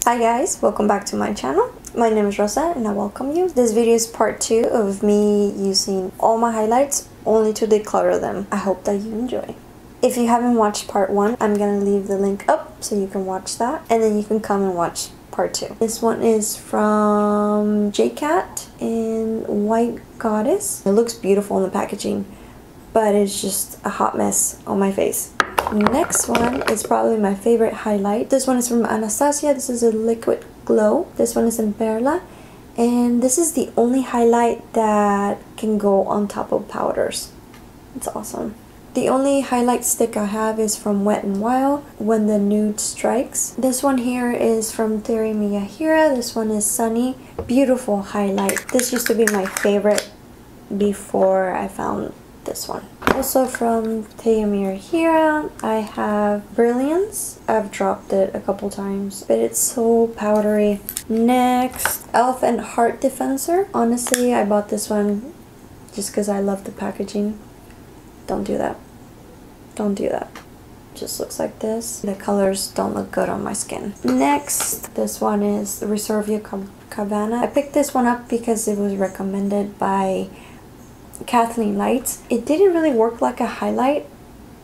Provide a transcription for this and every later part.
Hi guys, welcome back to my channel. My name is Rosa and I welcome you. This video is part 2 of me using all my highlights only to declutter them. I hope that you enjoy. If you haven't watched part 1, I'm gonna leave the link up so you can watch that and then you can come and watch part 2. This one is from JCat in White Goddess. It looks beautiful in the packaging, but it's just a hot mess on my face. Next one is probably my favorite highlight. This one is from Anastasia. This is a liquid glow. This one is in Perla. And this is the only highlight that can go on top of powders. It's awesome. The only highlight stick I have is from Wet n Wild, When the Nude Strikes. This one here is from Terry Miyahira. This one is Sunny. Beautiful highlight. This used to be my favorite before I found this one. Also from Teyamir Hira, I have Brilliance. I've dropped it a couple times, but it's so powdery. Next, Elf and Heart Defensor. Honestly, I bought this one just because I love the packaging. Don't do that. Don't do that. Just looks like this. The colors don't look good on my skin. Next, this one is Reservia Cabana. I picked this one up because it was recommended by Kathleen Lights. It didn't really work like a highlight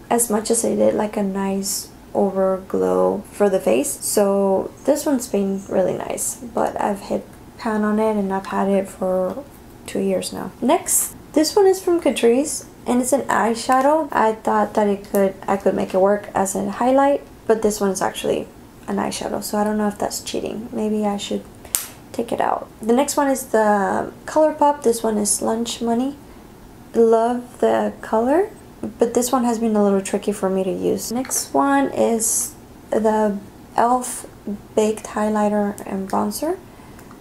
as much as it did like a nice over glow for the face. So this one's been really nice, but I've hit pan on it and I've had it for 2 years now. Next, this one is from Catrice and it's an eyeshadow. I thought that I could make it work as a highlight, but this one's actually an eyeshadow, so I don't know if that's cheating. Maybe I should take it out. The next one is the ColourPop. This one is Lunch Money. Love the color, but this one has been a little tricky for me to use. Next one is the e.l.f. Baked Highlighter and Bronzer.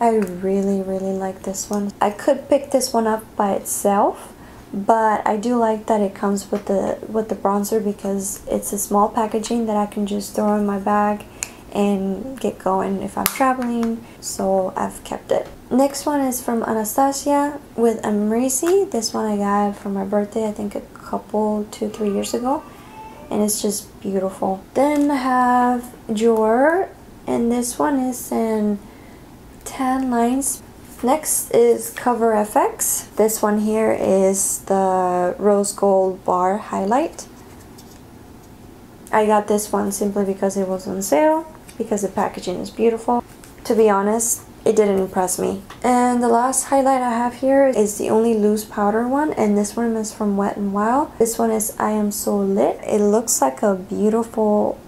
I really like this one. I could pick this one up by itself, but I do like that it comes with the bronzer because it's a small packaging that I can just throw in my bag and get going if I'm traveling, so I've kept it. Next one is from Anastasia with Amrisi. This one I got for my birthday, I think a couple, 2-3 years ago, and it's just beautiful. Then I have Neewer, and this one is in Tan Lines. Next is Cover FX. This one here is the Rose Gold Bar Highlight. I got this one simply because it was on sale, because the packaging is beautiful. To be honest, it didn't impress me. And the last highlight I have here is the only loose powder one, and this one is from Wet n Wild. This one is I Am So Lit. It looks like a beautiful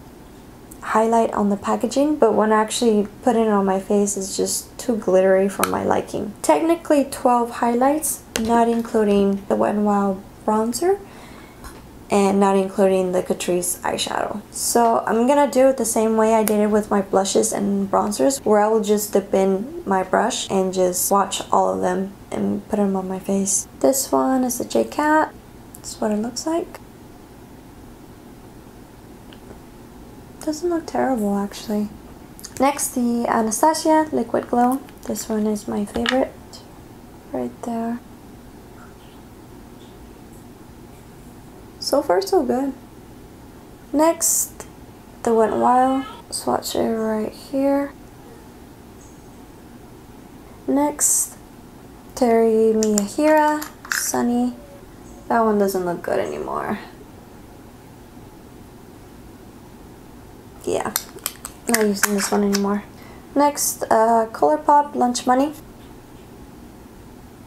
highlight on the packaging, but when I actually put it on my face, it's just too glittery for my liking. Technically 12 highlights, not including the Wet n Wild bronzer and not including the Catrice eyeshadow. So I'm gonna do it the same way I did it with my blushes and bronzers, where I will just dip in my brush and just swatch all of them and put them on my face. This one is the JCat. That's what it looks like. Doesn't look terrible actually. Next, the Anastasia Liquid Glow. This one is my favorite right there. So far so good. Next, the Wet n Wild. Swatch it right here. Next, Terry Miyahira Sunny. That one doesn't look good anymore. Yeah, not using this one anymore. Next, ColourPop Lunch Money.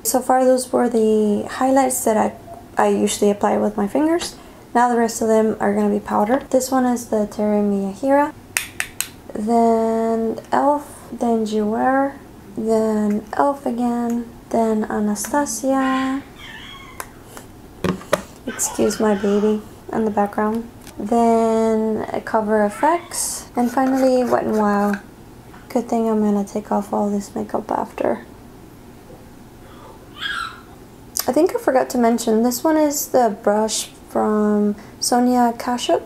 So far those were the highlights that I usually apply with my fingers. Now the rest of them are going to be powder. This one is the Terry Miyahira. Then e.l.f. Then Neewer. Then e.l.f. again. Then Anastasia. Excuse my baby in the background. Then Cover FX. And finally Wet n Wild. Good thing I'm going to take off all this makeup after. I think I forgot to mention, this one is the brush from Sonia Kashyap.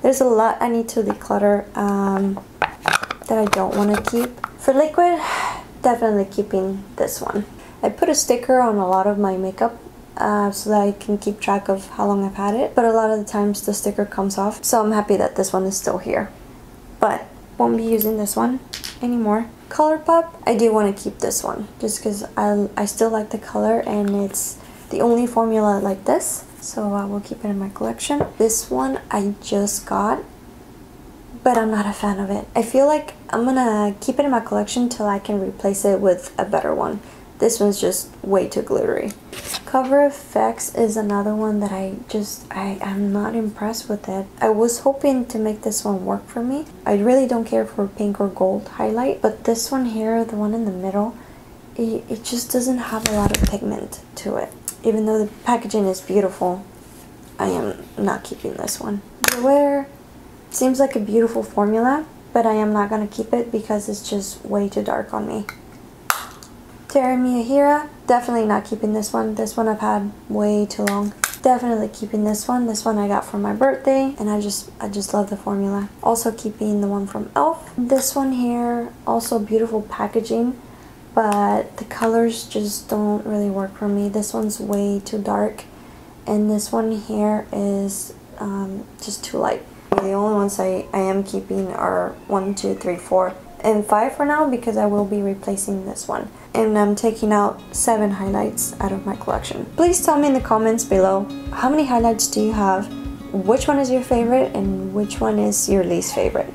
There's a lot I need to declutter that I don't want to keep. For liquid, definitely keeping this one. I put a sticker on a lot of my makeup so that I can keep track of how long I've had it. But a lot of the times the sticker comes off, so I'm happy that this one is still here. But won't be using this one anymore. ColourPop, I do want to keep this one just because I still like the color, and it's the only formula like this, so I will keep it in my collection. This one I just got, but I'm not a fan of it. I feel like I'm gonna keep it in my collection till I can replace it with a better one. This one's just way too glittery. Cover FX is another one that I am not impressed with it. I was hoping to make this one work for me. I really don't care for pink or gold highlight, but this one here, the one in the middle, it just doesn't have a lot of pigment to it. Even though the packaging is beautiful, I am not keeping this one. Beware seems like a beautiful formula, but I am not gonna keep it because it's just way too dark on me. Terra Miyahira, definitely not keeping this one. This one I've had way too long. Definitely keeping this one. This one I got for my birthday, and I just love the formula. Also keeping the one from e.l.f. This one here, also beautiful packaging, but the colors just don't really work for me. This one's way too dark, and this one here is just too light. The only ones I am keeping are 1, 2, 3, 4, and 5 for now, because I will be replacing this one. And I'm taking out 7 highlights out of my collection. Please tell me in the comments below, how many highlights do you have? Which one is your favorite and which one is your least favorite?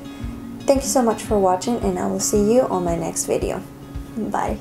Thank you so much for watching, and I will see you on my next video. Bye.